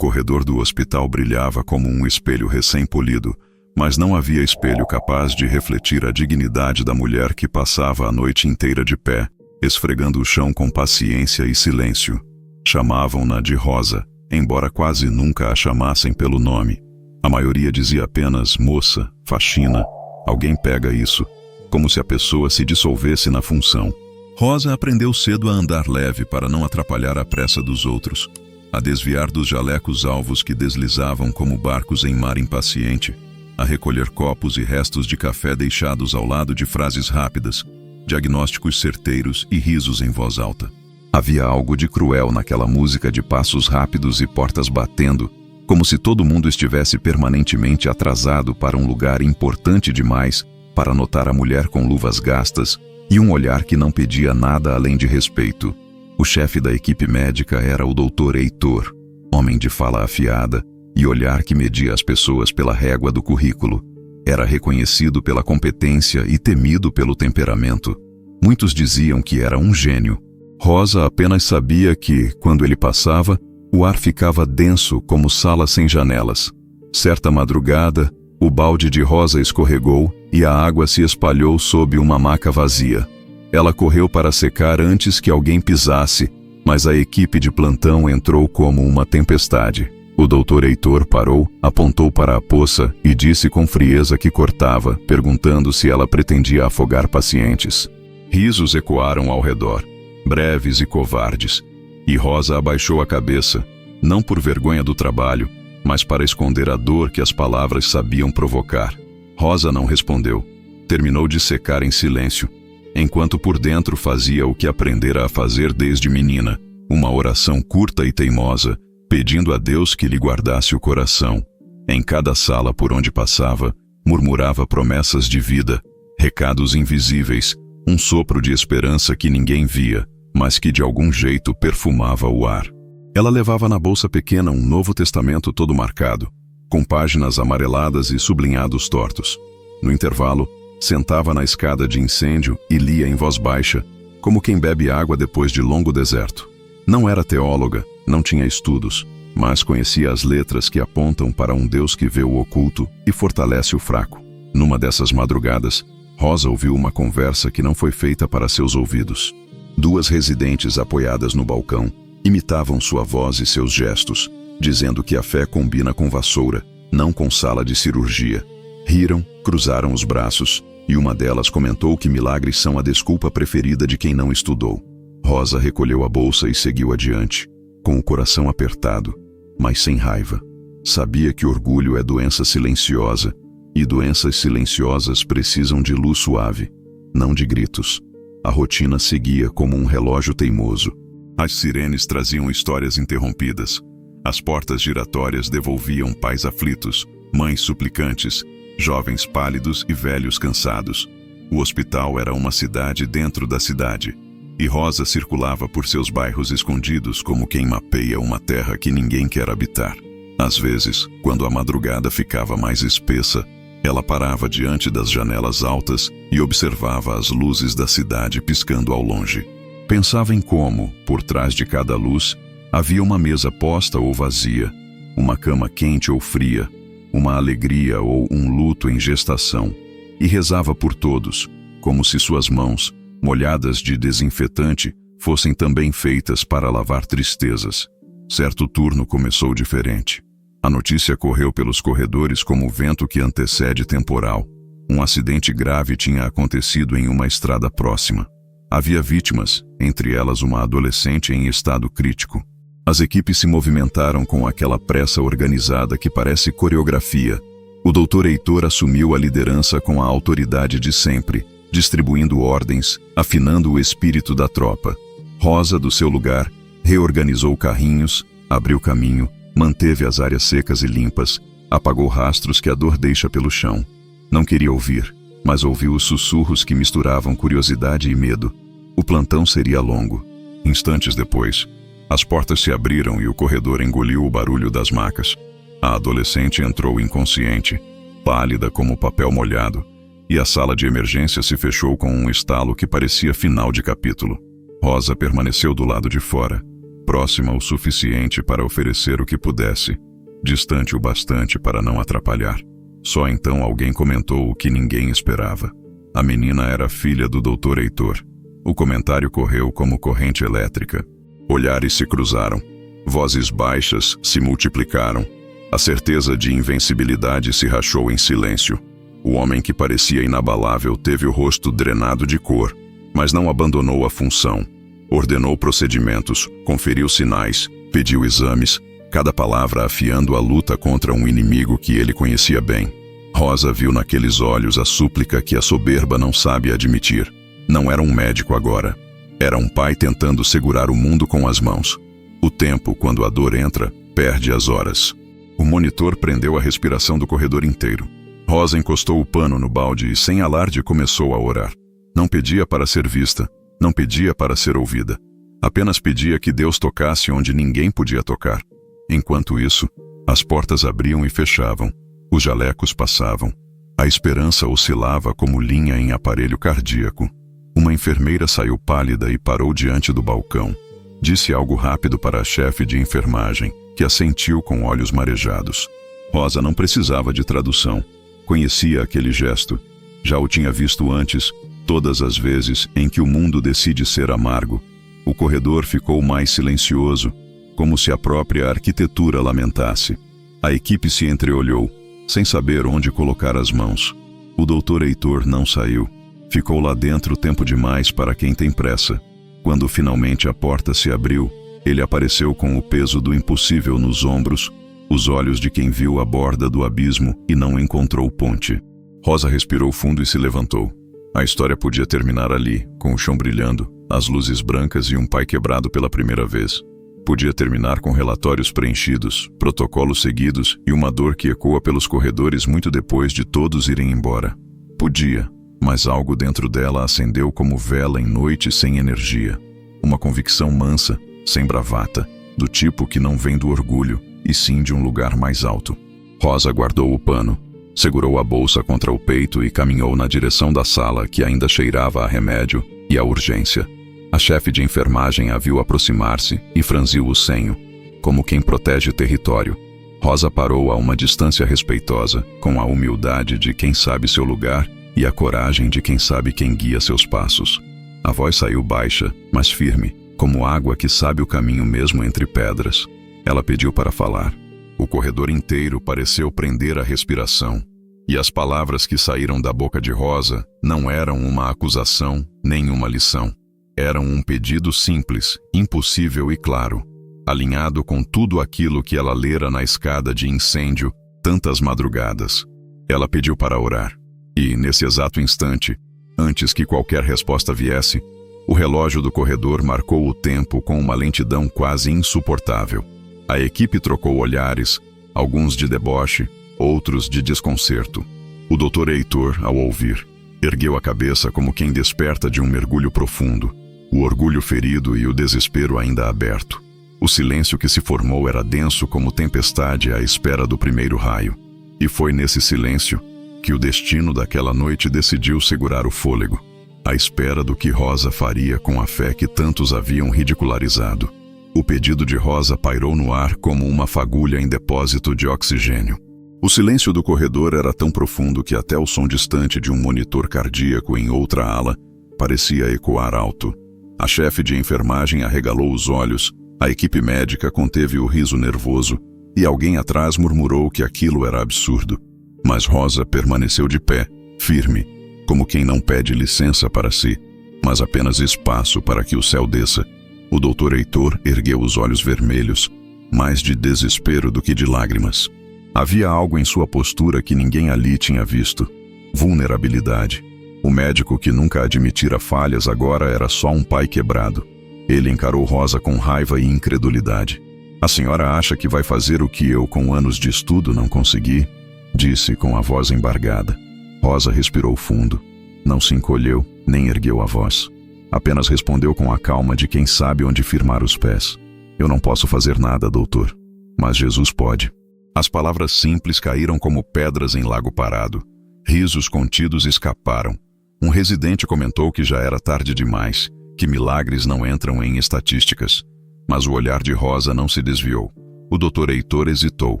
corredor do hospital brilhava como um espelho recém-polido, mas não havia espelho capaz de refletir a dignidade da mulher que passava a noite inteira de pé, esfregando o chão com paciência e silêncio. Chamavam-na de Rosa, embora quase nunca a chamassem pelo nome. A maioria dizia apenas moça, faxina, alguém pega isso, como se a pessoa se dissolvesse na função. Rosa aprendeu cedo a andar leve para não atrapalhar a pressa dos outros, a desviar dos jalecos alvos que deslizavam como barcos em mar impaciente, a recolher copos e restos de café deixados ao lado de frases rápidas, diagnósticos certeiros e risos em voz alta. Havia algo de cruel naquela música de passos rápidos e portas batendo, como se todo mundo estivesse permanentemente atrasado para um lugar importante demais para notar a mulher com luvas gastas e um olhar que não pedia nada além de respeito. O chefe da equipe médica era o Dr. Heitor, homem de fala afiada e olhar que media as pessoas pela régua do currículo. Era reconhecido pela competência e temido pelo temperamento. Muitos diziam que era um gênio. Rosa apenas sabia que, quando ele passava, o ar ficava denso como sala sem janelas. Certa madrugada, o balde de Rosa escorregou e a água se espalhou sob uma maca vazia. Ela correu para secar antes que alguém pisasse, mas a equipe de plantão entrou como uma tempestade. O Dr. Heitor parou, apontou para a poça e disse com frieza que cortava, perguntando se ela pretendia afogar pacientes. Risos ecoaram ao redor, breves e covardes, e Rosa abaixou a cabeça, não por vergonha do trabalho, mas para esconder a dor que as palavras sabiam provocar. Rosa não respondeu. Terminou de secar em silêncio, enquanto por dentro fazia o que aprendera a fazer desde menina, uma oração curta e teimosa, pedindo a Deus que lhe guardasse o coração. Em cada sala por onde passava, murmurava promessas de vida, recados invisíveis, um sopro de esperança que ninguém via, mas que de algum jeito perfumava o ar. Ela levava na bolsa pequena um Novo Testamento todo marcado, com páginas amareladas e sublinhados tortos. No intervalo, sentava na escada de incêndio e lia em voz baixa, como quem bebe água depois de longo deserto. Não era teóloga, não tinha estudos, mas conhecia as letras que apontam para um Deus que vê o oculto e fortalece o fraco. Numa dessas madrugadas, Rosa ouviu uma conversa que não foi feita para seus ouvidos. Duas residentes apoiadas no balcão imitavam sua voz e seus gestos, dizendo que a fé combina com vassoura, não com sala de cirurgia. Riram, cruzaram os braços, e uma delas comentou que milagres são a desculpa preferida de quem não estudou. Rosa recolheu a bolsa e seguiu adiante, com o coração apertado, mas sem raiva. Sabia que orgulho é doença silenciosa, e doenças silenciosas precisam de luz suave, não de gritos. A rotina seguia como um relógio teimoso. As sirenes traziam histórias interrompidas. As portas giratórias devolviam pais aflitos, mães suplicantes, jovens pálidos e velhos cansados. O hospital era uma cidade dentro da cidade, e Rosa circulava por seus bairros escondidos como quem mapeia uma terra que ninguém quer habitar. Às vezes, quando a madrugada ficava mais espessa, ela parava diante das janelas altas e observava as luzes da cidade piscando ao longe. Pensava em como, por trás de cada luz, havia uma mesa posta ou vazia, uma cama quente ou fria, uma alegria ou um luto em gestação, e rezava por todos, como se suas mãos, molhadas de desinfetante, fossem também feitas para lavar tristezas. Certo turno começou diferente. A notícia correu pelos corredores como o vento que antecede temporal. Um acidente grave tinha acontecido em uma estrada próxima. Havia vítimas, entre elas uma adolescente em estado crítico. As equipes se movimentaram com aquela pressa organizada que parece coreografia. O Dr. Heitor assumiu a liderança com a autoridade de sempre, distribuindo ordens, afinando o espírito da tropa. Rosa, do seu lugar, reorganizou carrinhos, abriu caminho, manteve as áreas secas e limpas, apagou rastros que a dor deixa pelo chão. Não queria ouvir, mas ouviu os sussurros que misturavam curiosidade e medo. O plantão seria longo. Instantes depois, as portas se abriram e o corredor engoliu o barulho das macas. A adolescente entrou inconsciente, pálida como papel molhado, e a sala de emergência se fechou com um estalo que parecia final de capítulo. Rosa permaneceu do lado de fora, próxima o suficiente para oferecer o que pudesse, distante o bastante para não atrapalhar. Só então alguém comentou o que ninguém esperava. A menina era filha do Dr. Heitor. O comentário correu como corrente elétrica. Olhares se cruzaram. Vozes baixas se multiplicaram. A certeza de invencibilidade se rachou em silêncio. O homem que parecia inabalável teve o rosto drenado de cor, mas não abandonou a função. Ordenou procedimentos, conferiu sinais, pediu exames, cada palavra afiando a luta contra um inimigo que ele conhecia bem. Rosa viu naqueles olhos a súplica que a soberba não sabe admitir. Não era um médico agora. Era um pai tentando segurar o mundo com as mãos. O tempo, quando a dor entra, perde as horas. O monitor prendeu a respiração do corredor inteiro. Rosa encostou o pano no balde e, sem alarde, começou a orar. Não pedia para ser vista, não pedia para ser ouvida. Apenas pedia que Deus tocasse onde ninguém podia tocar. Enquanto isso, as portas abriam e fechavam. Os jalecos passavam. A esperança oscilava como linha em aparelho cardíaco. Uma enfermeira saiu pálida e parou diante do balcão. Disse algo rápido para a chefe de enfermagem, que assentiu com olhos marejados. Rosa não precisava de tradução. Conhecia aquele gesto. Já o tinha visto antes, todas as vezes em que o mundo decide ser amargo. O corredor ficou mais silencioso, como se a própria arquitetura lamentasse. A equipe se entreolhou, sem saber onde colocar as mãos. O Dr. Heitor não saiu. Ficou lá dentro tempo demais para quem tem pressa. Quando finalmente a porta se abriu, ele apareceu com o peso do impossível nos ombros, os olhos de quem viu a borda do abismo e não encontrou ponte. Rosa respirou fundo e se levantou. A história podia terminar ali, com o chão brilhando, as luzes brancas e um pai quebrado pela primeira vez. Podia terminar com relatórios preenchidos, protocolos seguidos e uma dor que ecoa pelos corredores muito depois de todos irem embora. Podia, mas algo dentro dela acendeu como vela em noite sem energia. Uma convicção mansa, sem bravata, do tipo que não vem do orgulho, e sim de um lugar mais alto. Rosa guardou o pano, segurou a bolsa contra o peito e caminhou na direção da sala que ainda cheirava a remédio e a urgência. A chefe de enfermagem a viu aproximar-se e franziu o senho, como quem protege território. Rosa parou a uma distância respeitosa, com a humildade de quem sabe seu lugar e a coragem de quem sabe quem guia seus passos. A voz saiu baixa, mas firme, como água que sabe o caminho mesmo entre pedras. Ela pediu para falar. O corredor inteiro pareceu prender a respiração, e as palavras que saíram da boca de Rosa não eram uma acusação nem uma lição. Eram um pedido simples, impossível e claro, alinhado com tudo aquilo que ela lera na escada de incêndio tantas madrugadas. Ela pediu para orar, e, nesse exato instante, antes que qualquer resposta viesse, o relógio do corredor marcou o tempo com uma lentidão quase insuportável. A equipe trocou olhares, alguns de deboche, outros de desconcerto. O Dr. Heitor, ao ouvir, ergueu a cabeça como quem desperta de um mergulho profundo, o orgulho ferido e o desespero ainda aberto. O silêncio que se formou era denso como tempestade à espera do primeiro raio. E foi nesse silêncio que o destino daquela noite decidiu segurar o fôlego, à espera do que Rosa faria com a fé que tantos haviam ridicularizado. O pedido de Rosa pairou no ar como uma fagulha em depósito de oxigênio. O silêncio do corredor era tão profundo que até o som distante de um monitor cardíaco em outra ala parecia ecoar alto. A chefe de enfermagem arregalou os olhos, a equipe médica conteve o riso nervoso e alguém atrás murmurou que aquilo era absurdo. Mas Rosa permaneceu de pé, firme, como quem não pede licença para si, mas apenas espaço para que o céu desça. O Dr. Heitor ergueu os olhos vermelhos, mais de desespero do que de lágrimas. Havia algo em sua postura que ninguém ali tinha visto. Vulnerabilidade. O médico que nunca admitira falhas agora era só um pai quebrado. Ele encarou Rosa com raiva e incredulidade. "A senhora acha que vai fazer o que eu, com anos de estudo, não consegui?" disse com a voz embargada. Rosa respirou fundo. Não se encolheu, nem ergueu a voz. Apenas respondeu com a calma de quem sabe onde firmar os pés. "Eu não posso fazer nada, doutor, mas Jesus pode." As palavras simples caíram como pedras em lago parado. Risos contidos escaparam. Um residente comentou que já era tarde demais, que milagres não entram em estatísticas. Mas o olhar de Rosa não se desviou. O Dr. Heitor hesitou.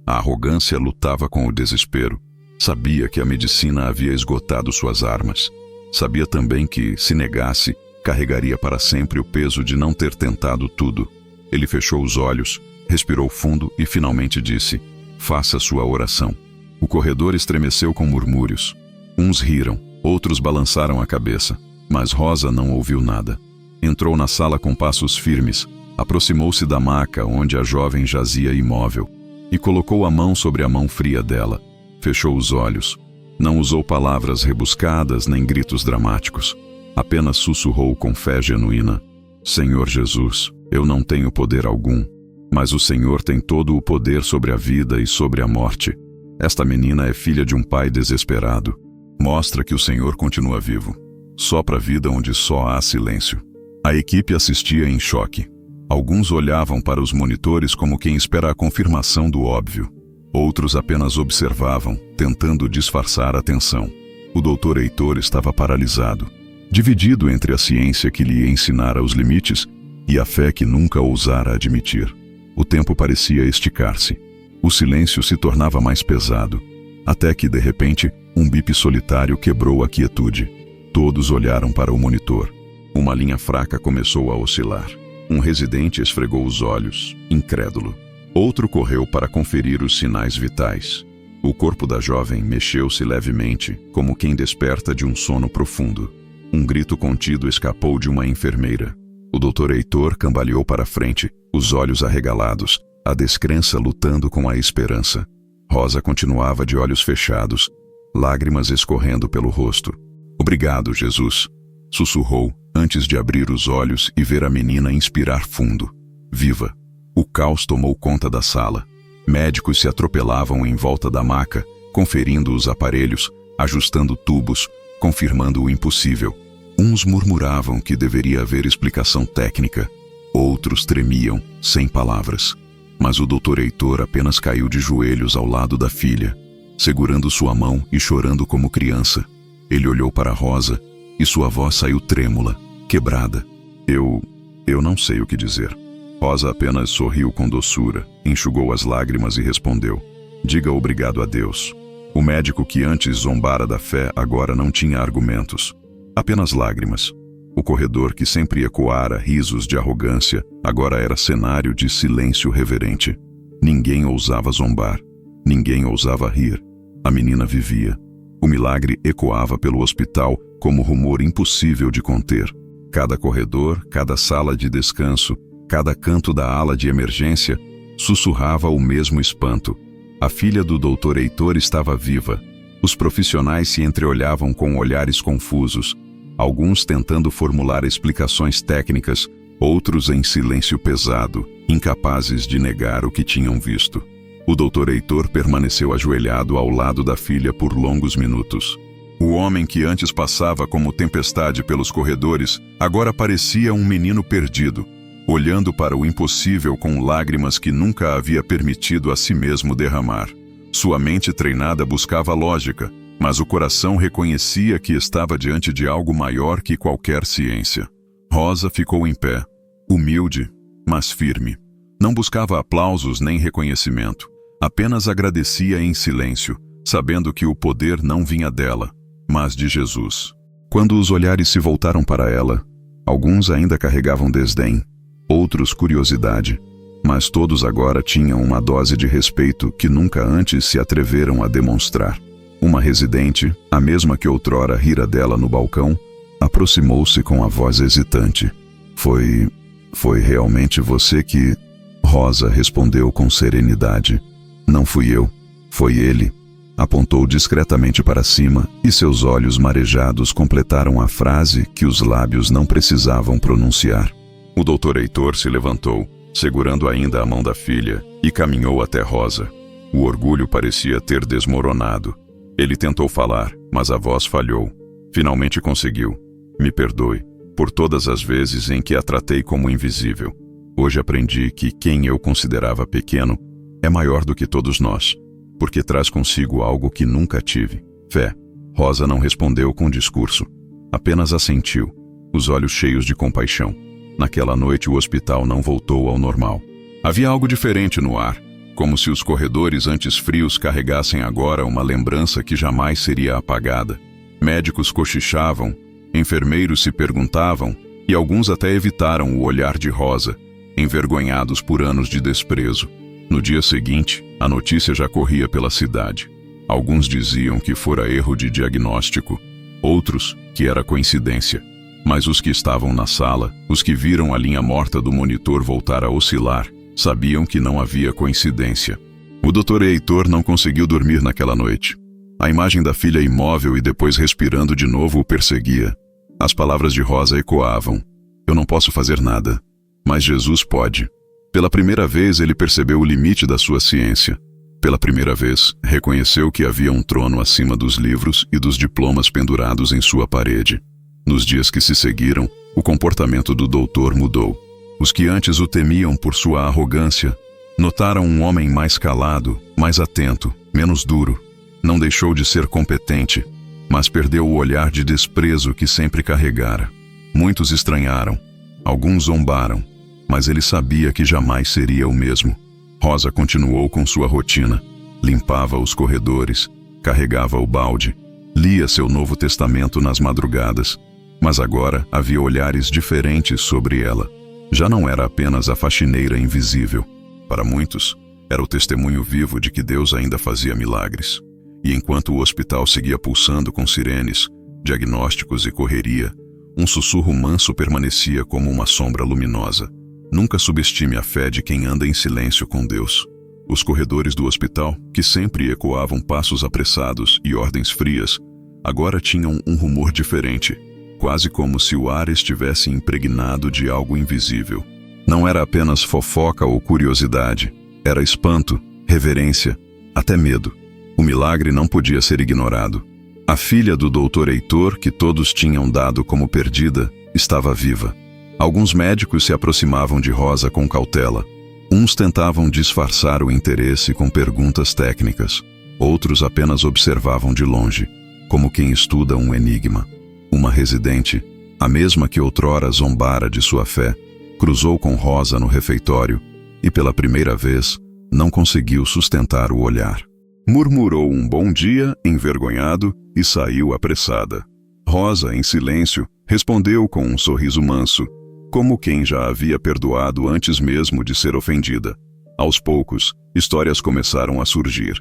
A arrogância lutava com o desespero. Sabia que a medicina havia esgotado suas armas. Sabia também que, se negasse, carregaria para sempre o peso de não ter tentado tudo. Ele fechou os olhos, respirou fundo e finalmente disse: "Faça sua oração." O corredor estremeceu com murmúrios. Uns riram, outros balançaram a cabeça, mas Rosa não ouviu nada. Entrou na sala com passos firmes, aproximou-se da maca onde a jovem jazia imóvel e colocou a mão sobre a mão fria dela. Fechou os olhos. Não usou palavras rebuscadas nem gritos dramáticos. Apenas sussurrou com fé genuína: "Senhor Jesus, eu não tenho poder algum, mas o Senhor tem todo o poder sobre a vida e sobre a morte. Esta menina é filha de um pai desesperado. Mostra que o Senhor continua vivo. Sopra a vida onde só há silêncio." A equipe assistia em choque. Alguns olhavam para os monitores como quem espera a confirmação do óbvio. Outros apenas observavam, tentando disfarçar a tensão. O Dr. Heitor estava paralisado, dividido entre a ciência que lhe ensinara os limites e a fé que nunca ousara admitir. O tempo parecia esticar-se. O silêncio se tornava mais pesado, até que, de repente, um bip solitário quebrou a quietude. Todos olharam para o monitor. Uma linha fraca começou a oscilar. Um residente esfregou os olhos, incrédulo. Outro correu para conferir os sinais vitais. O corpo da jovem mexeu-se levemente, como quem desperta de um sono profundo. Um grito contido escapou de uma enfermeira. O Dr. Heitor cambaleou para frente, os olhos arregalados, a descrença lutando com a esperança. Rosa continuava de olhos fechados, lágrimas escorrendo pelo rosto. "Obrigado, Jesus", sussurrou, antes de abrir os olhos e ver a menina inspirar fundo. Viva! O caos tomou conta da sala. Médicos se atropelavam em volta da maca, conferindo os aparelhos, ajustando tubos, confirmando o impossível. Uns murmuravam que deveria haver explicação técnica. Outros tremiam, sem palavras. Mas o Dr. Heitor apenas caiu de joelhos ao lado da filha, segurando sua mão e chorando como criança. Ele olhou para Rosa e sua voz saiu trêmula, quebrada. Eu não sei o que dizer." Rosa apenas sorriu com doçura, enxugou as lágrimas e respondeu: "Diga obrigado a Deus." O médico que antes zombara da fé agora não tinha argumentos, apenas lágrimas. O corredor que sempre ecoara risos de arrogância agora era cenário de silêncio reverente. Ninguém ousava zombar, ninguém ousava rir. A menina vivia. O milagre ecoava pelo hospital como rumor impossível de conter. Cada corredor, cada sala de descanso, cada canto da ala de emergência sussurrava o mesmo espanto. A filha do Dr. Heitor estava viva. Os profissionais se entreolhavam com olhares confusos, alguns tentando formular explicações técnicas, outros em silêncio pesado, incapazes de negar o que tinham visto. O Dr. Heitor permaneceu ajoelhado ao lado da filha por longos minutos. O homem que antes passava como tempestade pelos corredores agora parecia um menino perdido, olhando para o impossível com lágrimas que nunca havia permitido a si mesmo derramar. Sua mente treinada buscava lógica, mas o coração reconhecia que estava diante de algo maior que qualquer ciência. Rosa ficou em pé, humilde, mas firme. Não buscava aplausos nem reconhecimento. Apenas agradecia em silêncio, sabendo que o poder não vinha dela, mas de Jesus. Quando os olhares se voltaram para ela, alguns ainda carregavam desdém, outros curiosidade, mas todos agora tinham uma dose de respeito que nunca antes se atreveram a demonstrar. Uma residente, a mesma que outrora rira dela no balcão, aproximou-se com a voz hesitante. Foi realmente você que... Rosa respondeu com serenidade. Não fui eu, foi ele. Apontou discretamente para cima e seus olhos marejados completaram a frase que os lábios não precisavam pronunciar. O Dr. Heitor se levantou, segurando ainda a mão da filha, e caminhou até Rosa. O orgulho parecia ter desmoronado. Ele tentou falar, mas a voz falhou. Finalmente conseguiu. Me perdoe por todas as vezes em que a tratei como invisível. Hoje aprendi que quem eu considerava pequeno é maior do que todos nós, porque traz consigo algo que nunca tive: fé. Rosa não respondeu com discurso, apenas assentiu, os olhos cheios de compaixão. Naquela noite o hospital não voltou ao normal. Havia algo diferente no ar, como se os corredores antes frios carregassem agora uma lembrança que jamais seria apagada. Médicos cochichavam, enfermeiros se perguntavam, e alguns até evitaram o olhar de Rosa, envergonhados por anos de desprezo. No dia seguinte, a notícia já corria pela cidade. Alguns diziam que fora erro de diagnóstico, outros que era coincidência. Mas os que estavam na sala, os que viram a linha morta do monitor voltar a oscilar, sabiam que não havia coincidência. O Dr. Heitor não conseguiu dormir naquela noite. A imagem da filha imóvel e depois respirando de novo o perseguia. As palavras de Rosa ecoavam. Eu não posso fazer nada, mas Jesus pode. Pela primeira vez ele percebeu o limite da sua ciência. Pela primeira vez, reconheceu que havia um trono acima dos livros e dos diplomas pendurados em sua parede. Nos dias que se seguiram, o comportamento do doutor mudou. Os que antes o temiam por sua arrogância, notaram um homem mais calado, mais atento, menos duro. Não deixou de ser competente, mas perdeu o olhar de desprezo que sempre carregara. Muitos estranharam, alguns zombaram, mas ele sabia que jamais seria o mesmo. Rosa continuou com sua rotina. Limpava os corredores, carregava o balde, lia seu Novo Testamento nas madrugadas. Mas agora havia olhares diferentes sobre ela. Já não era apenas a faxineira invisível. Para muitos, era o testemunho vivo de que Deus ainda fazia milagres. E enquanto o hospital seguia pulsando com sirenes, diagnósticos e correria, um sussurro manso permanecia como uma sombra luminosa. Nunca subestime a fé de quem anda em silêncio com Deus. Os corredores do hospital, que sempre ecoavam passos apressados e ordens frias, agora tinham um rumor diferente, quase como se o ar estivesse impregnado de algo invisível. Não era apenas fofoca ou curiosidade, era espanto, reverência, até medo. O milagre não podia ser ignorado. A filha do Dr. Heitor, que todos tinham dado como perdida, estava viva. Alguns médicos se aproximavam de Rosa com cautela. Uns tentavam disfarçar o interesse com perguntas técnicas. Outros apenas observavam de longe, como quem estuda um enigma. Uma residente, a mesma que outrora zombara de sua fé, cruzou com Rosa no refeitório e, pela primeira vez, não conseguiu sustentar o olhar. Murmurou um bom dia, envergonhado, e saiu apressada. Rosa, em silêncio, respondeu com um sorriso manso, como quem já havia perdoado antes mesmo de ser ofendida. Aos poucos, histórias começaram a surgir.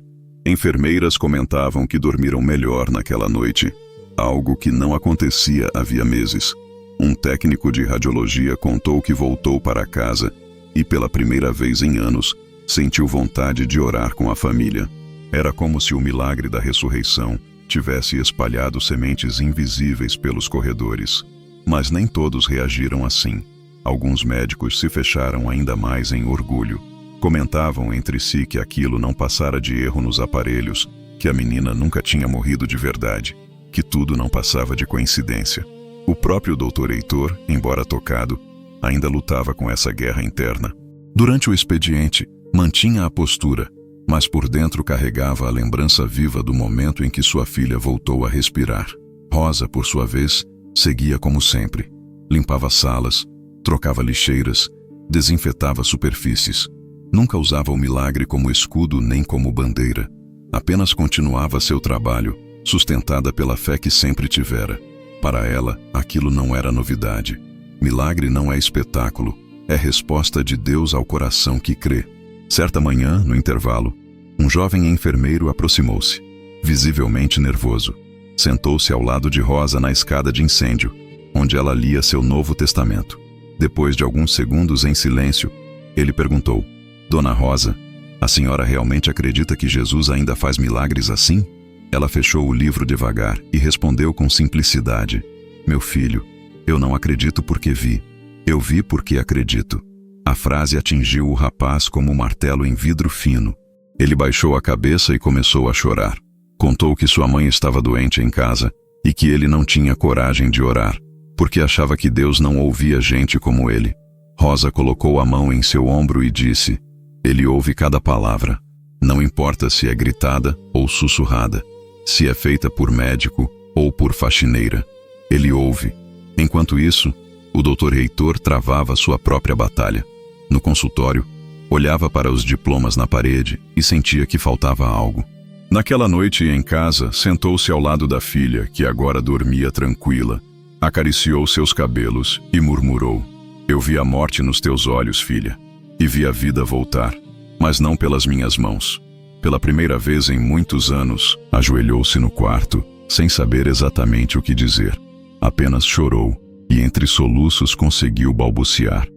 Enfermeiras comentavam que dormiram melhor naquela noite, algo que não acontecia havia meses. Um técnico de radiologia contou que voltou para casa e, pela primeira vez em anos, sentiu vontade de orar com a família. Era como se o milagre da ressurreição tivesse espalhado sementes invisíveis pelos corredores. Mas nem todos reagiram assim. Alguns médicos se fecharam ainda mais em orgulho. Comentavam entre si que aquilo não passara de erro nos aparelhos, que a menina nunca tinha morrido de verdade, que tudo não passava de coincidência. O próprio Dr. Heitor, embora tocado, ainda lutava com essa guerra interna. Durante o expediente, mantinha a postura, mas por dentro carregava a lembrança viva do momento em que sua filha voltou a respirar. Rosa, por sua vez, seguia como sempre. Limpava salas, trocava lixeiras, desinfetava superfícies. Nunca usava o milagre como escudo nem como bandeira. Apenas continuava seu trabalho, sustentada pela fé que sempre tivera. Para ela, aquilo não era novidade. Milagre não é espetáculo, é resposta de Deus ao coração que crê. Certa manhã, no intervalo, um jovem enfermeiro aproximou-se, visivelmente nervoso. Sentou-se ao lado de Rosa na escada de incêndio, onde ela lia seu Novo Testamento. Depois de alguns segundos em silêncio, ele perguntou: Dona Rosa, a senhora realmente acredita que Jesus ainda faz milagres assim? Ela fechou o livro devagar e respondeu com simplicidade: Meu filho, eu não acredito porque vi. Eu vi porque acredito. A frase atingiu o rapaz como um martelo em vidro fino. Ele baixou a cabeça e começou a chorar. Contou que sua mãe estava doente em casa e que ele não tinha coragem de orar, porque achava que Deus não ouvia gente como ele. Rosa colocou a mão em seu ombro e disse: Ele ouve cada palavra. Não importa se é gritada ou sussurrada, se é feita por médico ou por faxineira. Ele ouve. Enquanto isso, O doutor Heitor travava sua própria batalha. No consultório, olhava para os diplomas na parede e sentia que faltava algo. Naquela noite, em casa, sentou-se ao lado da filha, que agora dormia tranquila. Acariciou seus cabelos e murmurou: "Eu vi a morte nos teus olhos, filha, e vi a vida voltar, mas não pelas minhas mãos." Pela primeira vez em muitos anos, ajoelhou-se no quarto, sem saber exatamente o que dizer. Apenas chorou e entre soluços conseguiu balbuciar: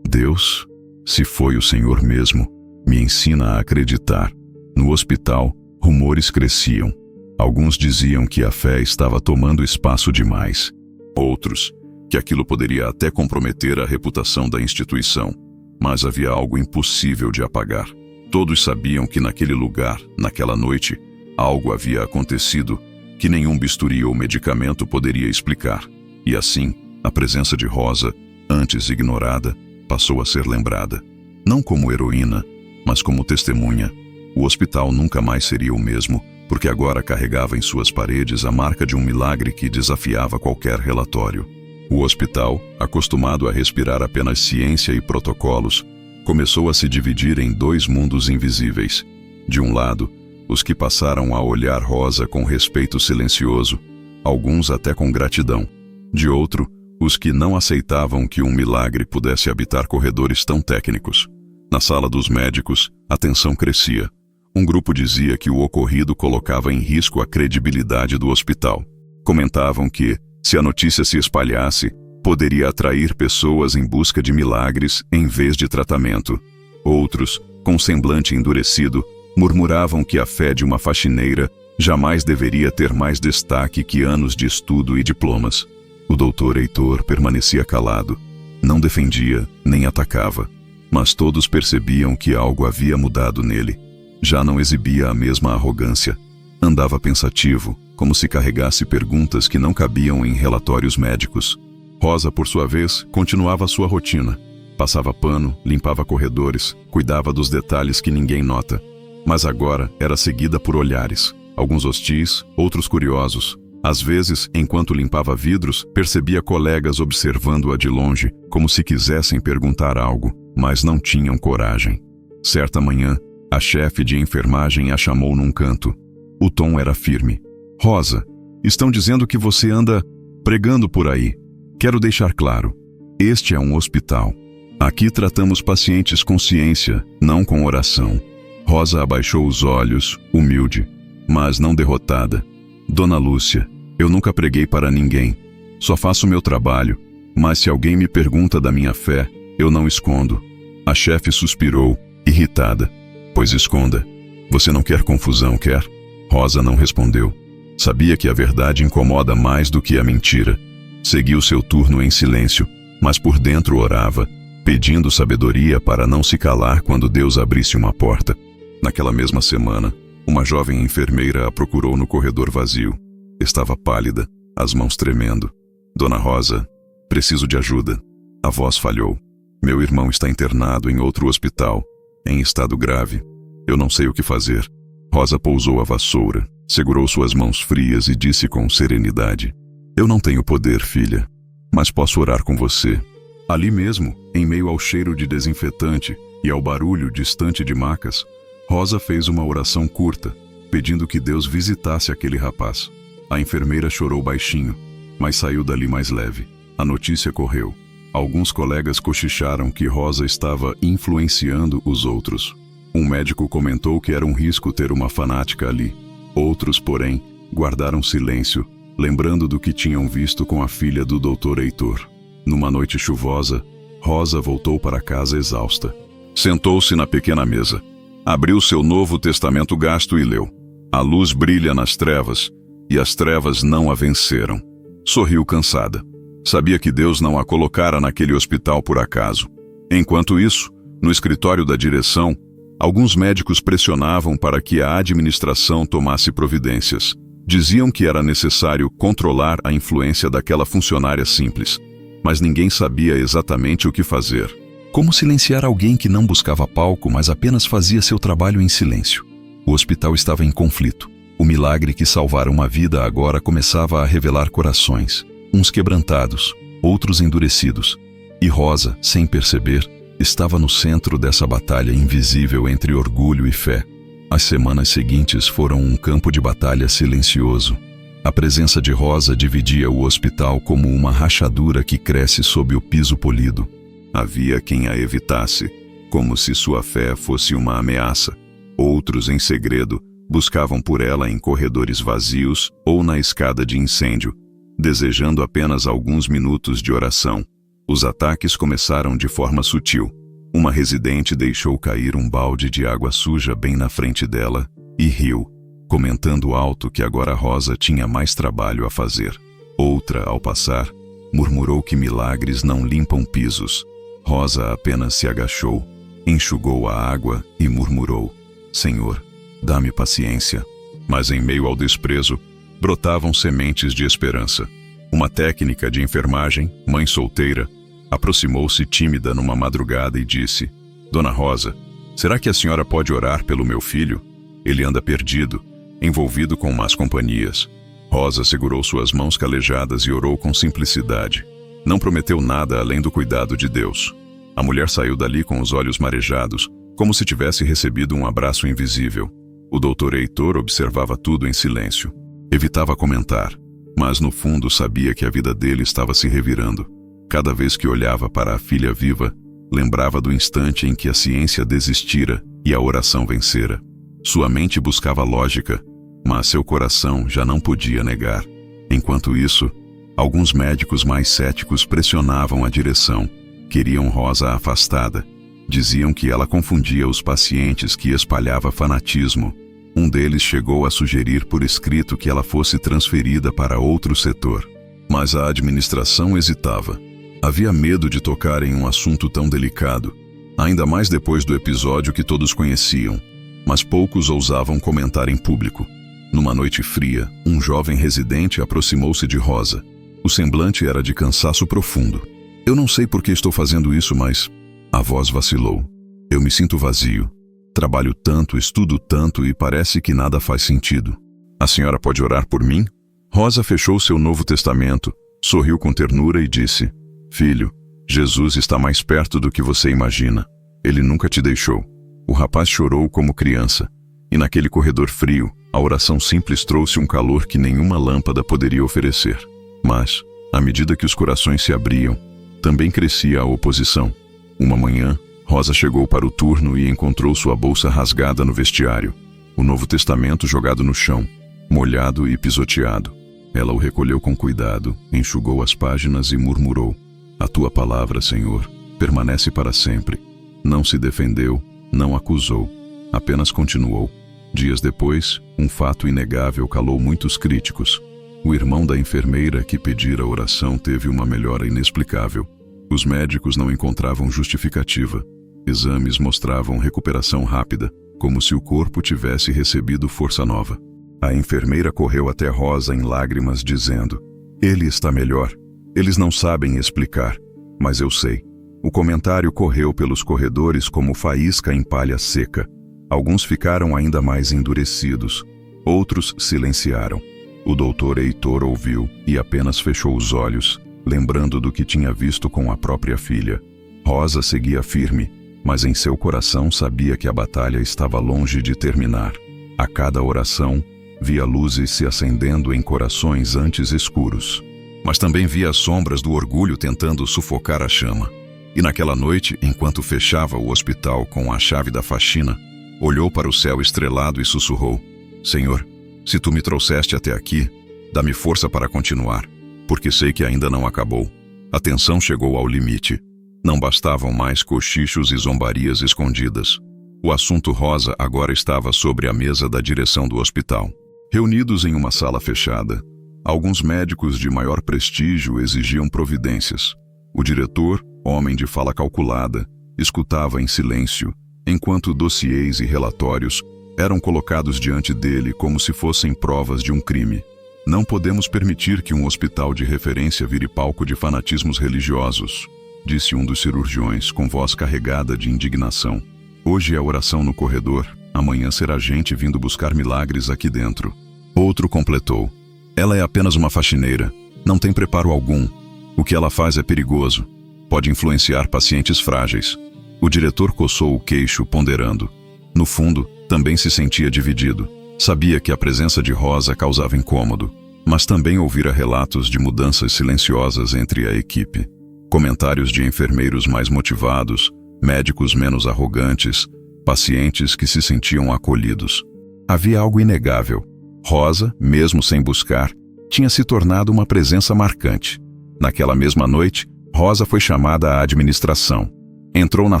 "Deus, se foi o Senhor mesmo, me ensina a acreditar." No hospital, rumores cresciam. Alguns diziam que a fé estava tomando espaço demais. Outros, que aquilo poderia até comprometer a reputação da instituição. Mas havia algo impossível de apagar. Todos sabiam que naquele lugar, naquela noite, algo havia acontecido que nenhum bisturi ou medicamento poderia explicar. E assim, a presença de Rosa, antes ignorada, passou a ser lembrada. Não como heroína, mas como testemunha. O hospital nunca mais seria o mesmo, porque agora carregava em suas paredes a marca de um milagre que desafiava qualquer relatório. O hospital, acostumado a respirar apenas ciência e protocolos, começou a se dividir em dois mundos invisíveis. De um lado, os que passaram a olhar Rosa com respeito silencioso, alguns até com gratidão. De outro, os que não aceitavam que um milagre pudesse habitar corredores tão técnicos. Na sala dos médicos, a tensão crescia. Um grupo dizia que o ocorrido colocava em risco a credibilidade do hospital. Comentavam que, se a notícia se espalhasse, poderia atrair pessoas em busca de milagres em vez de tratamento. Outros, com semblante endurecido, murmuravam que a fé de uma faxineira jamais deveria ter mais destaque que anos de estudo e diplomas. O doutor Heitor permanecia calado. Não defendia, nem atacava. Mas todos percebiam que algo havia mudado nele. Já não exibia a mesma arrogância. Andava pensativo, como se carregasse perguntas que não cabiam em relatórios médicos. Rosa, por sua vez, continuava sua rotina. Passava pano, limpava corredores, cuidava dos detalhes que ninguém nota. Mas agora era seguida por olhares, alguns hostis, outros curiosos. Às vezes, enquanto limpava vidros, percebia colegas observando-a de longe, como se quisessem perguntar algo, mas não tinham coragem. Certa manhã, a chefe de enfermagem a chamou num canto. O tom era firme. "Rosa, estão dizendo que você anda pregando por aí. Quero deixar claro, este é um hospital. Aqui tratamos pacientes com ciência, não com oração." Rosa abaixou os olhos, humilde, mas não derrotada. "Dona Lúcia, eu nunca preguei para ninguém. Só faço meu trabalho, mas se alguém me pergunta da minha fé, eu não escondo." A chefe suspirou, irritada. "Pois esconda. Você não quer confusão, quer?" Rosa não respondeu. Sabia que a verdade incomoda mais do que a mentira. Seguiu seu turno em silêncio, mas por dentro orava, pedindo sabedoria para não se calar quando Deus abrisse uma porta. Naquela mesma semana, uma jovem enfermeira a procurou no corredor vazio. Estava pálida, as mãos tremendo. "Dona Rosa, preciso de ajuda." A voz falhou. "Meu irmão está internado em outro hospital, em estado grave. Eu não sei o que fazer." Rosa pousou a vassoura, segurou suas mãos frias e disse com serenidade: "Eu não tenho poder, filha, mas posso orar com você." Ali mesmo, em meio ao cheiro de desinfetante e ao barulho distante de macas, Rosa fez uma oração curta, pedindo que Deus visitasse aquele rapaz. A enfermeira chorou baixinho, mas saiu dali mais leve. A notícia correu. Alguns colegas cochicharam que Rosa estava influenciando os outros. Um médico comentou que era um risco ter uma fanática ali. Outros, porém, guardaram silêncio, lembrando do que tinham visto com a filha do Dr. Heitor. Numa noite chuvosa, Rosa voltou para casa exausta. Sentou-se na pequena mesa. Abriu seu Novo Testamento gasto e leu: "A luz brilha nas trevas, e as trevas não a venceram." Sorriu cansada. Sabia que Deus não a colocara naquele hospital por acaso. Enquanto isso, no escritório da direção, alguns médicos pressionavam para que a administração tomasse providências. Diziam que era necessário controlar a influência daquela funcionária simples, mas ninguém sabia exatamente o que fazer. Como silenciar alguém que não buscava palco, mas apenas fazia seu trabalho em silêncio? O hospital estava em conflito. O milagre que salvara uma vida agora começava a revelar corações, uns quebrantados, outros endurecidos. E Rosa, sem perceber, estava no centro dessa batalha invisível entre orgulho e fé. As semanas seguintes foram um campo de batalha silencioso. A presença de Rosa dividia o hospital como uma rachadura que cresce sob o piso polido. Havia quem a evitasse, como se sua fé fosse uma ameaça. Outros, em segredo, buscavam por ela em corredores vazios ou na escada de incêndio, desejando apenas alguns minutos de oração. Os ataques começaram de forma sutil. Uma residente deixou cair um balde de água suja bem na frente dela e riu, comentando alto que agora Rosa tinha mais trabalho a fazer. Outra, ao passar, murmurou que milagres não limpam pisos. Rosa apenas se agachou, enxugou a água e murmurou: Senhor, dá-me paciência. Mas em meio ao desprezo, brotavam sementes de esperança. Uma técnica de enfermagem, mãe solteira, aproximou-se tímida numa madrugada e disse: Dona Rosa, será que a senhora pode orar pelo meu filho? Ele anda perdido, envolvido com más companhias. Rosa segurou suas mãos calejadas e orou com simplicidade. Não prometeu nada além do cuidado de Deus. A mulher saiu dali com os olhos marejados, como se tivesse recebido um abraço invisível. O doutor Heitor observava tudo em silêncio. Evitava comentar, mas no fundo sabia que a vida dele estava se revirando. Cada vez que olhava para a filha viva, lembrava do instante em que a ciência desistira e a oração vencera. Sua mente buscava lógica, mas seu coração já não podia negar. Enquanto isso, alguns médicos mais céticos pressionavam a direção. Queriam Rosa afastada. Diziam que ela confundia os pacientes, que espalhava fanatismo. Um deles chegou a sugerir por escrito que ela fosse transferida para outro setor. Mas a administração hesitava. Havia medo de tocar em um assunto tão delicado, ainda mais depois do episódio que todos conheciam, mas poucos ousavam comentar em público. Numa noite fria, um jovem residente aproximou-se de Rosa. O semblante era de cansaço profundo. Eu não sei por que estou fazendo isso, mas... A voz vacilou. Eu me sinto vazio. Trabalho tanto, estudo tanto e parece que nada faz sentido. A senhora pode orar por mim? Rosa fechou seu Novo Testamento, sorriu com ternura e disse: Filho, Jesus está mais perto do que você imagina. Ele nunca te deixou. O rapaz chorou como criança. E naquele corredor frio, a oração simples trouxe um calor que nenhuma lâmpada poderia oferecer. Mas, à medida que os corações se abriam, também crescia a oposição. Uma manhã, Rosa chegou para o turno e encontrou sua bolsa rasgada no vestiário. O Novo Testamento jogado no chão, molhado e pisoteado. Ela o recolheu com cuidado, enxugou as páginas e murmurou: A tua palavra, Senhor, permanece para sempre. Não se defendeu, não acusou, apenas continuou. Dias depois, um fato inegável calou muitos críticos. O irmão da enfermeira que pedira oração teve uma melhora inexplicável. Os médicos não encontravam justificativa. Exames mostravam recuperação rápida, como se o corpo tivesse recebido força nova. A enfermeira correu até Rosa em lágrimas, dizendo: Ele está melhor. Eles não sabem explicar, mas eu sei. O comentário correu pelos corredores como faísca em palha seca. Alguns ficaram ainda mais endurecidos. Outros silenciaram. O doutor Heitor ouviu e apenas fechou os olhos, lembrando do que tinha visto com a própria filha. Rosa seguia firme, mas em seu coração sabia que a batalha estava longe de terminar. A cada oração, via luzes se acendendo em corações antes escuros. Mas também via as sombras do orgulho tentando sufocar a chama. E naquela noite, enquanto fechava o hospital com a chave da faxina, olhou para o céu estrelado e sussurrou: Senhor, se tu me trouxeste até aqui, dá-me força para continuar, porque sei que ainda não acabou. A tensão chegou ao limite. Não bastavam mais cochichos e zombarias escondidas. O assunto Rosa agora estava sobre a mesa da direção do hospital. Reunidos em uma sala fechada, alguns médicos de maior prestígio exigiam providências. O diretor, homem de fala calculada, escutava em silêncio, enquanto dossiês e relatórios eram colocados diante dele como se fossem provas de um crime. Não podemos permitir que um hospital de referência vire palco de fanatismos religiosos, disse um dos cirurgiões com voz carregada de indignação. Hoje é oração no corredor, amanhã será gente vindo buscar milagres aqui dentro. Outro completou: Ela é apenas uma faxineira, não tem preparo algum. O que ela faz é perigoso. Pode influenciar pacientes frágeis. O diretor coçou o queixo, ponderando. No fundo, também se sentia dividido. Sabia que a presença de Rosa causava incômodo, mas também ouvira relatos de mudanças silenciosas entre a equipe. Comentários de enfermeiros mais motivados, médicos menos arrogantes, pacientes que se sentiam acolhidos. Havia algo inegável. Rosa, mesmo sem buscar, tinha se tornado uma presença marcante. Naquela mesma noite, Rosa foi chamada à administração. Entrou na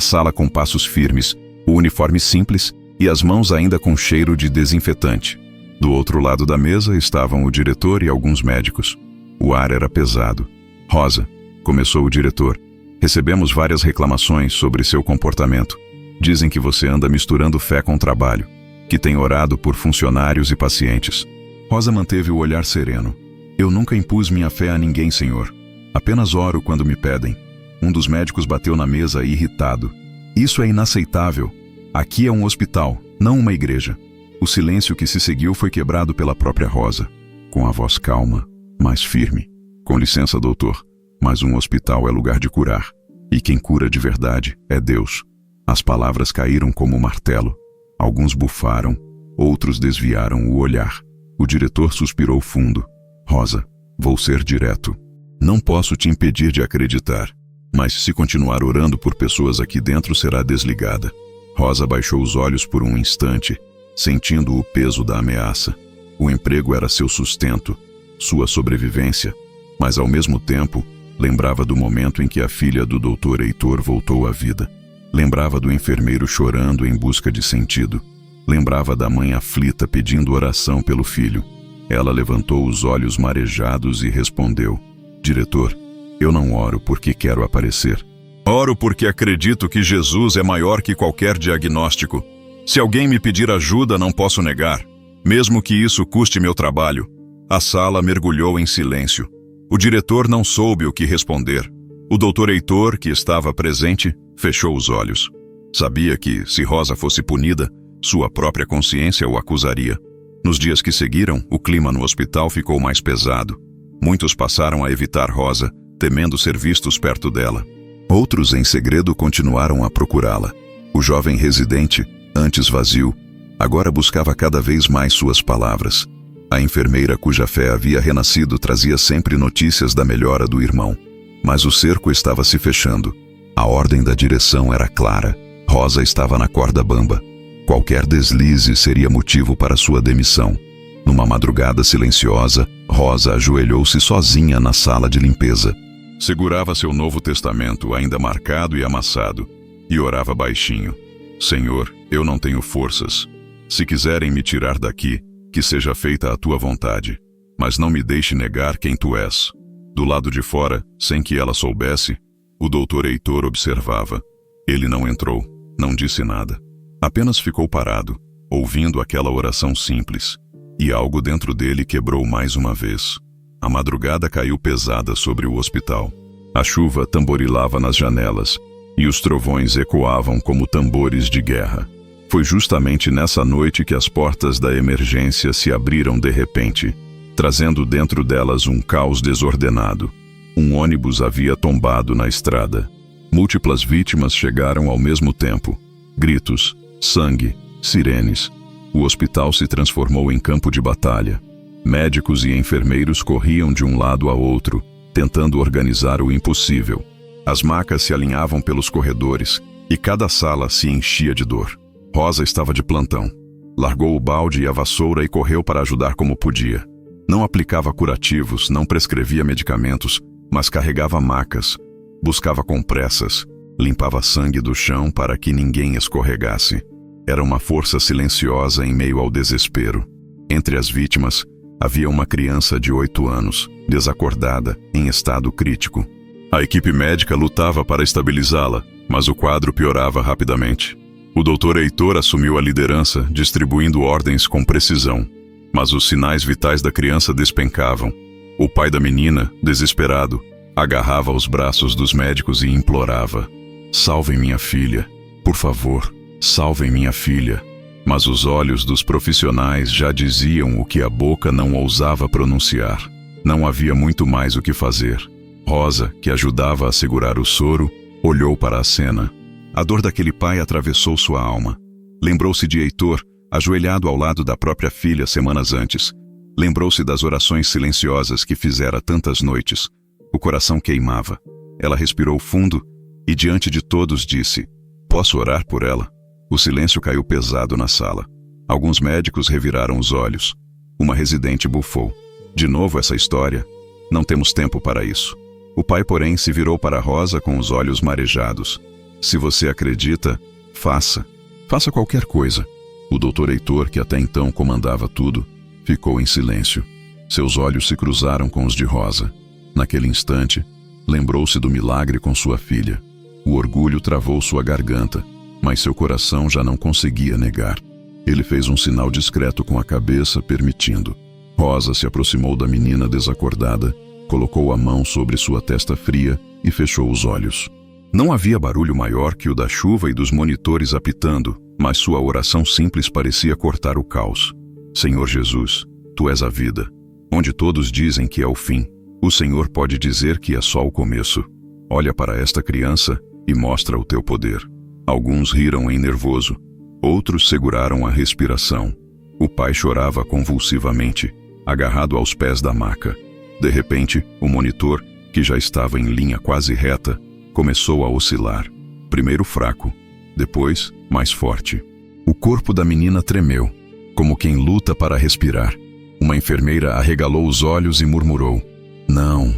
sala com passos firmes, o uniforme simples e as mãos ainda com cheiro de desinfetante. Do outro lado da mesa estavam o diretor e alguns médicos. O ar era pesado. Rosa, começou o diretor, recebemos várias reclamações sobre seu comportamento. Dizem que você anda misturando fé com trabalho, que tem orado por funcionários e pacientes. Rosa manteve o olhar sereno. Eu nunca impus minha fé a ninguém, senhor. Apenas oro quando me pedem. Um dos médicos bateu na mesa irritado. Isso é inaceitável. Aqui é um hospital, não uma igreja. O silêncio que se seguiu foi quebrado pela própria Rosa, com a voz calma, mas firme. Com licença, doutor, mas um hospital é lugar de curar. E quem cura de verdade é Deus. As palavras caíram como um martelo. Alguns bufaram, outros desviaram o olhar. O diretor suspirou fundo. Rosa, vou ser direto. Não posso te impedir de acreditar, mas se continuar orando por pessoas aqui dentro, será desligada. Rosa baixou os olhos por um instante, sentindo o peso da ameaça. O emprego era seu sustento, sua sobrevivência, mas ao mesmo tempo, lembrava do momento em que a filha do Dr. Heitor voltou à vida. Lembrava do enfermeiro chorando em busca de sentido. Lembrava da mãe aflita pedindo oração pelo filho. Ela levantou os olhos marejados e respondeu: Diretor, eu não oro porque quero aparecer. Oro porque acredito que Jesus é maior que qualquer diagnóstico. Se alguém me pedir ajuda, não posso negar, mesmo que isso custe meu trabalho. A sala mergulhou em silêncio. O diretor não soube o que responder. O Dr. Heitor, que estava presente, fechou os olhos. Sabia que, se Rosa fosse punida, sua própria consciência o acusaria. Nos dias que seguiram, o clima no hospital ficou mais pesado. Muitos passaram a evitar Rosa, temendo ser vistos perto dela. Outros, em segredo, continuaram a procurá-la. O jovem residente, antes vazio, agora buscava cada vez mais suas palavras. A enfermeira cuja fé havia renascido trazia sempre notícias da melhora do irmão. Mas o cerco estava se fechando. A ordem da direção era clara. Rosa estava na corda bamba. Qualquer deslize seria motivo para sua demissão. Numa madrugada silenciosa, Rosa ajoelhou-se sozinha na sala de limpeza. Segurava seu Novo Testamento, ainda marcado e amassado, e orava baixinho. Senhor, eu não tenho forças. Se quiserem me tirar daqui, que seja feita a tua vontade. Mas não me deixe negar quem tu és. Do lado de fora, sem que ela soubesse, o Dr. Heitor observava. Ele não entrou, não disse nada. Apenas ficou parado, ouvindo aquela oração simples. E algo dentro dele quebrou mais uma vez. A madrugada caiu pesada sobre o hospital. A chuva tamborilava nas janelas, e os trovões ecoavam como tambores de guerra. Foi justamente nessa noite que as portas da emergência se abriram de repente, trazendo dentro delas um caos desordenado. Um ônibus havia tombado na estrada. Múltiplas vítimas chegaram ao mesmo tempo. Gritos, sangue, sirenes. O hospital se transformou em campo de batalha. Médicos e enfermeiros corriam de um lado a outro, tentando organizar o impossível. As macas se alinhavam pelos corredores, e cada sala se enchia de dor. Rosa estava de plantão. Largou o balde e a vassoura e correu para ajudar como podia. Não aplicava curativos, não prescrevia medicamentos, mas carregava macas, buscava compressas, limpava sangue do chão para que ninguém escorregasse. Era uma força silenciosa em meio ao desespero. Entre as vítimas, havia uma criança de 8 anos, desacordada, em estado crítico. A equipe médica lutava para estabilizá-la, mas o quadro piorava rapidamente. O Dr. Heitor assumiu a liderança, distribuindo ordens com precisão. Mas os sinais vitais da criança despencavam. O pai da menina, desesperado, agarrava os braços dos médicos e implorava: "Salvem minha filha, por favor, salvem minha filha." Mas os olhos dos profissionais já diziam o que a boca não ousava pronunciar. Não havia muito mais o que fazer. Rosa, que ajudava a segurar o soro, olhou para a cena. A dor daquele pai atravessou sua alma. Lembrou-se de Heitor, ajoelhado ao lado da própria filha semanas antes. Lembrou-se das orações silenciosas que fizera tantas noites. O coração queimava. Ela respirou fundo e, diante de todos, disse: "Posso orar por ela?" O silêncio caiu pesado na sala. Alguns médicos reviraram os olhos. Uma residente bufou. "De novo essa história? Não temos tempo para isso." O pai, porém, se virou para Rosa com os olhos marejados. "Se você acredita, faça. Faça qualquer coisa." O doutor Heitor, que até então comandava tudo, ficou em silêncio. Seus olhos se cruzaram com os de Rosa. Naquele instante, lembrou-se do milagre com sua filha. O orgulho travou sua garganta, mas seu coração já não conseguia negar. Ele fez um sinal discreto com a cabeça, permitindo. Rosa se aproximou da menina desacordada, colocou a mão sobre sua testa fria e fechou os olhos. Não havia barulho maior que o da chuva e dos monitores apitando, mas sua oração simples parecia cortar o caos. "Senhor Jesus, Tu és a vida. Onde todos dizem que é o fim, o Senhor pode dizer que é só o começo. Olha para esta criança e mostra o Teu poder." Alguns riram em nervoso, outros seguraram a respiração. O pai chorava convulsivamente, agarrado aos pés da maca. De repente, o monitor, que já estava em linha quase reta, começou a oscilar. Primeiro fraco, depois mais forte. O corpo da menina tremeu, como quem luta para respirar. Uma enfermeira arregalou os olhos e murmurou: "Não,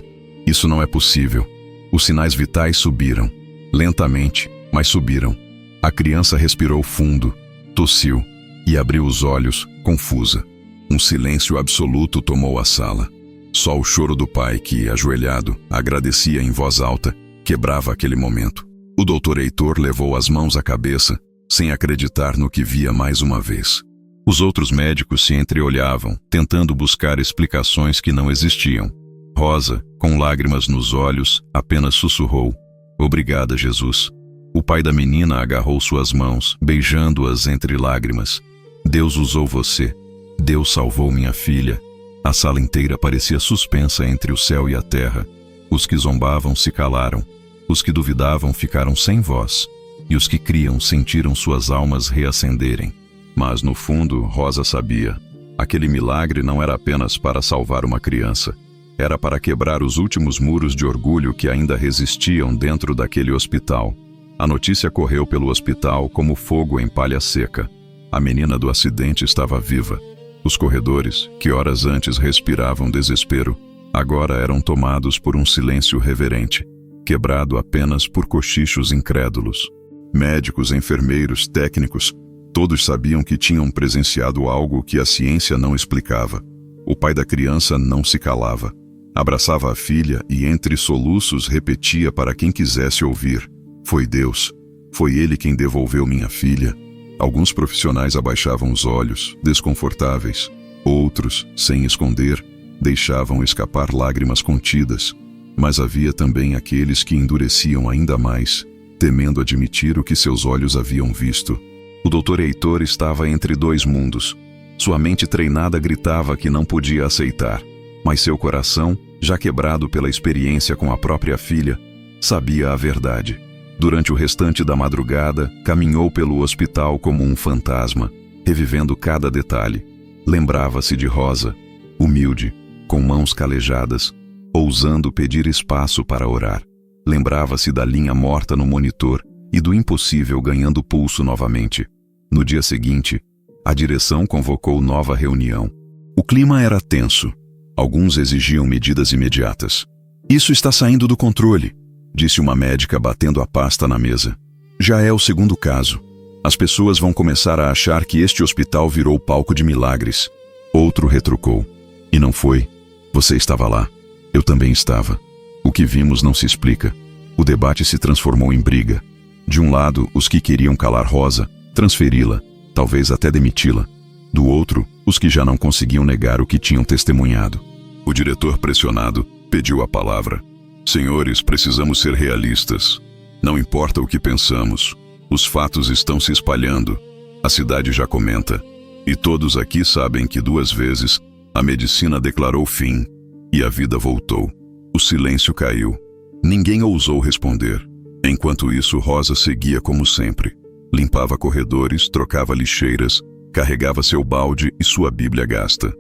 isso não é possível." Os sinais vitais subiram, lentamente, mas subiram. A criança respirou fundo, tossiu e abriu os olhos, confusa. Um silêncio absoluto tomou a sala. Só o choro do pai que, ajoelhado, agradecia em voz alta, quebrava aquele momento. O doutor Heitor levou as mãos à cabeça, sem acreditar no que via mais uma vez. Os outros médicos se entreolhavam, tentando buscar explicações que não existiam. Rosa, com lágrimas nos olhos, apenas sussurrou: "Obrigada, Jesus." O pai da menina agarrou suas mãos, beijando-as entre lágrimas. "Deus usou você. Deus salvou minha filha." A sala inteira parecia suspensa entre o céu e a terra. Os que zombavam se calaram. Os que duvidavam ficaram sem voz. E os que criam sentiram suas almas reacenderem. Mas, no fundo, Rosa sabia. Aquele milagre não era apenas para salvar uma criança. Era para quebrar os últimos muros de orgulho que ainda resistiam dentro daquele hospital. A notícia correu pelo hospital como fogo em palha seca. A menina do acidente estava viva. Os corredores, que horas antes respiravam desespero, agora eram tomados por um silêncio reverente, quebrado apenas por cochichos incrédulos. Médicos, enfermeiros, técnicos, todos sabiam que tinham presenciado algo que a ciência não explicava. O pai da criança não se calava. Abraçava a filha e, entre soluços, repetia para quem quisesse ouvir: "Foi Deus. Foi Ele quem devolveu minha filha." Alguns profissionais abaixavam os olhos, desconfortáveis. Outros, sem esconder, deixavam escapar lágrimas contidas. Mas havia também aqueles que endureciam ainda mais, temendo admitir o que seus olhos haviam visto. O doutor Heitor estava entre dois mundos. Sua mente treinada gritava que não podia aceitar, mas seu coração, já quebrado pela experiência com a própria filha, sabia a verdade. Durante o restante da madrugada, caminhou pelo hospital como um fantasma, revivendo cada detalhe. Lembrava-se de Rosa, humilde, com mãos calejadas, ousando pedir espaço para orar. Lembrava-se da linha morta no monitor e do impossível ganhando pulso novamente. No dia seguinte, a direção convocou nova reunião. O clima era tenso. Alguns exigiam medidas imediatas. "Isso está saindo do controle", disse uma médica batendo a pasta na mesa. "Já é o segundo caso. As pessoas vão começar a achar que este hospital virou palco de milagres." Outro retrucou: "E não foi. Você estava lá. Eu também estava. O que vimos não se explica." O debate se transformou em briga. De um lado, os que queriam calar Rosa, transferi-la, talvez até demiti-la. Do outro, os que já não conseguiam negar o que tinham testemunhado. O diretor, pressionado, pediu a palavra. "Senhores, precisamos ser realistas. Não importa o que pensamos. Os fatos estão se espalhando. A cidade já comenta. E todos aqui sabem que 2 vezes a medicina declarou fim e a vida voltou. O silêncio caiu. Ninguém ousou responder. Enquanto isso, Rosa seguia como sempre. Limpava corredores, trocava lixeiras, carregava seu balde e sua Bíblia gasta.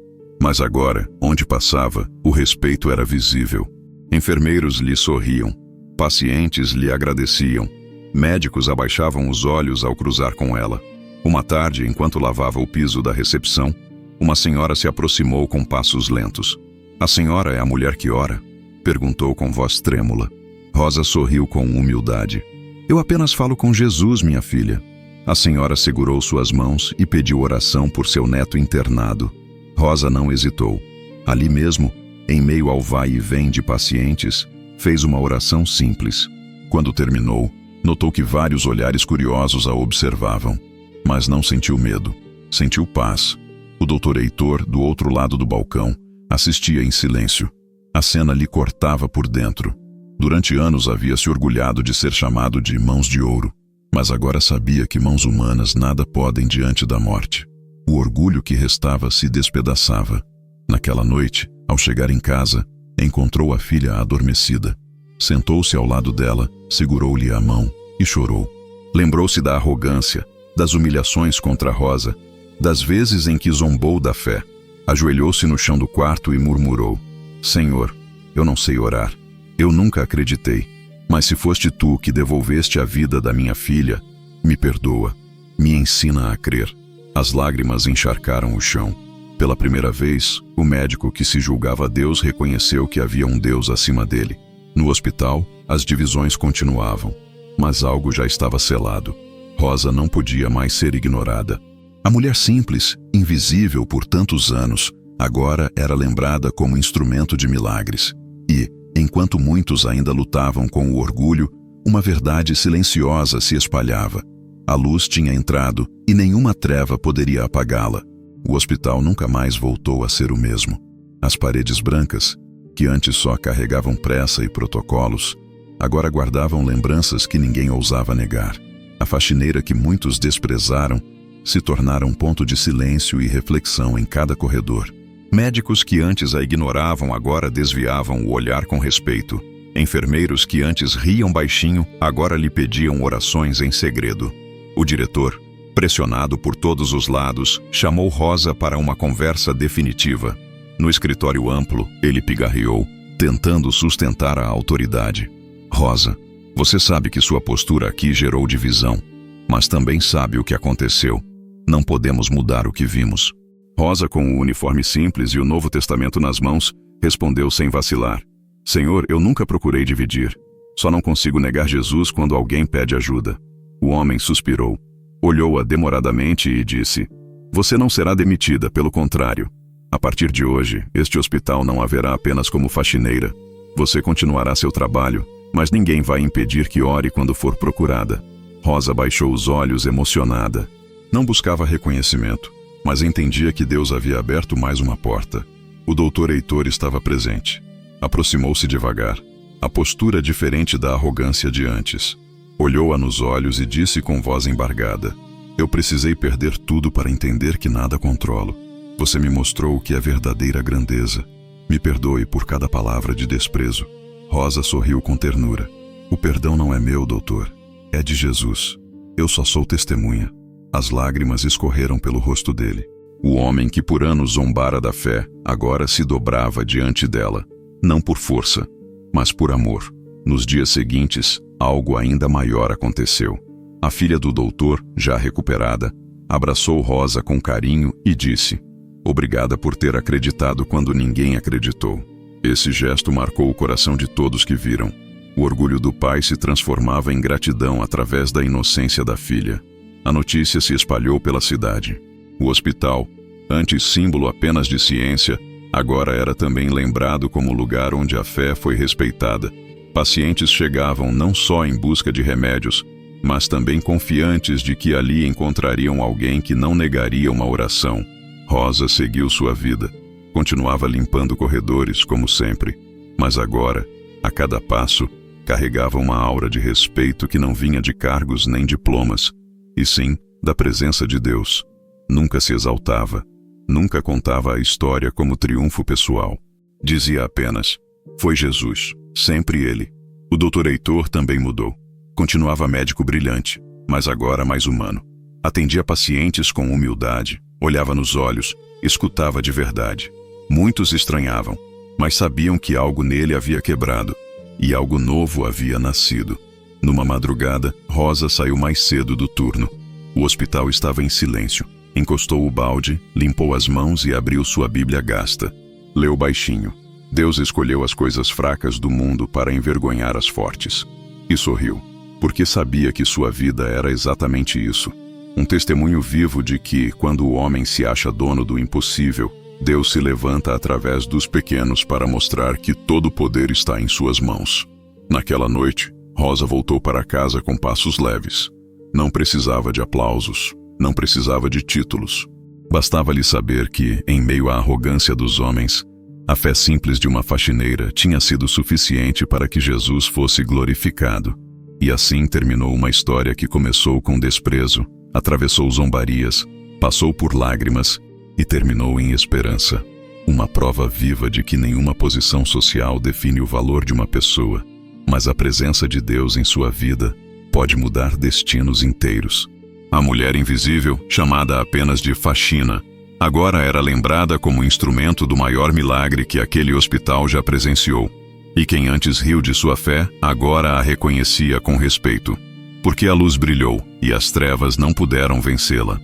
Mas agora, onde passava, o respeito era visível. Enfermeiros lhe sorriam. Pacientes lhe agradeciam. Médicos abaixavam os olhos ao cruzar com ela. Uma tarde, enquanto lavava o piso da recepção, uma senhora se aproximou com passos lentos. "A senhora é a mulher que ora?" perguntou com voz trêmula. Rosa sorriu com humildade. "Eu apenas falo com Jesus, minha filha." A senhora segurou suas mãos e pediu oração por seu neto internado. Rosa não hesitou. Ali mesmo, em meio ao vai e vem de pacientes, fez uma oração simples. Quando terminou, notou que vários olhares curiosos a observavam. Mas não sentiu medo. Sentiu paz. O doutor Heitor, do outro lado do balcão, assistia em silêncio. A cena lhe cortava por dentro. Durante anos havia se orgulhado de ser chamado de mãos de ouro, mas agora sabia que mãos humanas nada podem diante da morte. O orgulho que restava se despedaçava. Naquela noite, ao chegar em casa, encontrou a filha adormecida. Sentou-se ao lado dela, segurou-lhe a mão e chorou. Lembrou-se da arrogância, das humilhações contra Rosa, das vezes em que zombou da fé. Ajoelhou-se no chão do quarto e murmurou: "Senhor, eu não sei orar. Eu nunca acreditei. Mas se foste tu que devolveste a vida da minha filha, me perdoa. Me ensina a crer." As lágrimas encharcaram o chão. Pela primeira vez, o médico que se julgava Deus reconheceu que havia um Deus acima dele. No hospital, as divisões continuavam, mas algo já estava selado. Rosa não podia mais ser ignorada. A mulher simples, invisível por tantos anos, agora era lembrada como instrumento de milagres. E, enquanto muitos ainda lutavam com o orgulho, uma verdade silenciosa se espalhava. A luz tinha entrado e nenhuma treva poderia apagá-la. O hospital nunca mais voltou a ser o mesmo. As paredes brancas, que antes só carregavam pressa e protocolos, agora guardavam lembranças que ninguém ousava negar. A faxineira que muitos desprezaram se tornara um ponto de silêncio e reflexão em cada corredor. Médicos que antes a ignoravam agora desviavam o olhar com respeito. Enfermeiros que antes riam baixinho agora lhe pediam orações em segredo. O diretor, pressionado por todos os lados, chamou Rosa para uma conversa definitiva. No escritório amplo, ele pigarreou, tentando sustentar a autoridade. "Rosa, você sabe que sua postura aqui gerou divisão, mas também sabe o que aconteceu. Não podemos mudar o que vimos." Rosa, com o uniforme simples e o Novo Testamento nas mãos, respondeu sem vacilar: "Senhor, eu nunca procurei dividir. Só não consigo negar Jesus quando alguém pede ajuda." O homem suspirou, olhou-a demoradamente e disse: "Você não será demitida, pelo contrário. A partir de hoje, este hospital não haverá apenas como faxineira. Você continuará seu trabalho, mas ninguém vai impedir que ore quando for procurada." Rosa baixou os olhos emocionada. Não buscava reconhecimento, mas entendia que Deus havia aberto mais uma porta. O doutor Heitor estava presente. Aproximou-se devagar, a postura diferente da arrogância de antes. Olhou-a nos olhos e disse com voz embargada: "Eu precisei perder tudo para entender que nada controlo. Você me mostrou o que é verdadeira grandeza. Me perdoe por cada palavra de desprezo." Rosa sorriu com ternura. "O perdão não é meu, doutor. É de Jesus. Eu só sou testemunha." As lágrimas escorreram pelo rosto dele. O homem que por anos zombara da fé, agora se dobrava diante dela, não por força, mas por amor. Nos dias seguintes, algo ainda maior aconteceu. A filha do doutor, já recuperada, abraçou Rosa com carinho e disse: "Obrigada por ter acreditado quando ninguém acreditou." Esse gesto marcou o coração de todos que viram. O orgulho do pai se transformava em gratidão através da inocência da filha. A notícia se espalhou pela cidade. O hospital, antes símbolo apenas de ciência, agora era também lembrado como lugar onde a fé foi respeitada. Pacientes chegavam não só em busca de remédios, mas também confiantes de que ali encontrariam alguém que não negaria uma oração. Rosa seguiu sua vida. Continuava limpando corredores, como sempre. Mas agora, a cada passo, carregava uma aura de respeito que não vinha de cargos nem diplomas, e sim da presença de Deus. Nunca se exaltava, nunca contava a história como triunfo pessoal. Dizia apenas: Foi Jesus, sempre ele. O Dr. Heitor também mudou. Continuava médico brilhante, mas agora mais humano. Atendia pacientes com humildade, olhava nos olhos, escutava de verdade. Muitos estranhavam, mas sabiam que algo nele havia quebrado e algo novo havia nascido. Numa madrugada, Rosa saiu mais cedo do turno. O hospital estava em silêncio. Encostou o balde, limpou as mãos e abriu sua Bíblia gasta. Leu baixinho. Deus escolheu as coisas fracas do mundo para envergonhar as fortes. E sorriu, porque sabia que sua vida era exatamente isso. Um testemunho vivo de que, quando o homem se acha dono do impossível, Deus se levanta através dos pequenos para mostrar que todo o poder está em suas mãos. Naquela noite, Rosa voltou para casa com passos leves. Não precisava de aplausos, não precisava de títulos. Bastava-lhe saber que, em meio à arrogância dos homens, a fé simples de uma faxineira tinha sido suficiente para que Jesus fosse glorificado. E assim terminou uma história que começou com desprezo, atravessou zombarias, passou por lágrimas e terminou em esperança. Uma prova viva de que nenhuma posição social define o valor de uma pessoa, mas a presença de Deus em sua vida pode mudar destinos inteiros. A mulher invisível, chamada apenas de faxina, agora era lembrada como instrumento do maior milagre que aquele hospital já presenciou. E quem antes riu de sua fé, agora a reconhecia com respeito. Porque a luz brilhou e as trevas não puderam vencê-la.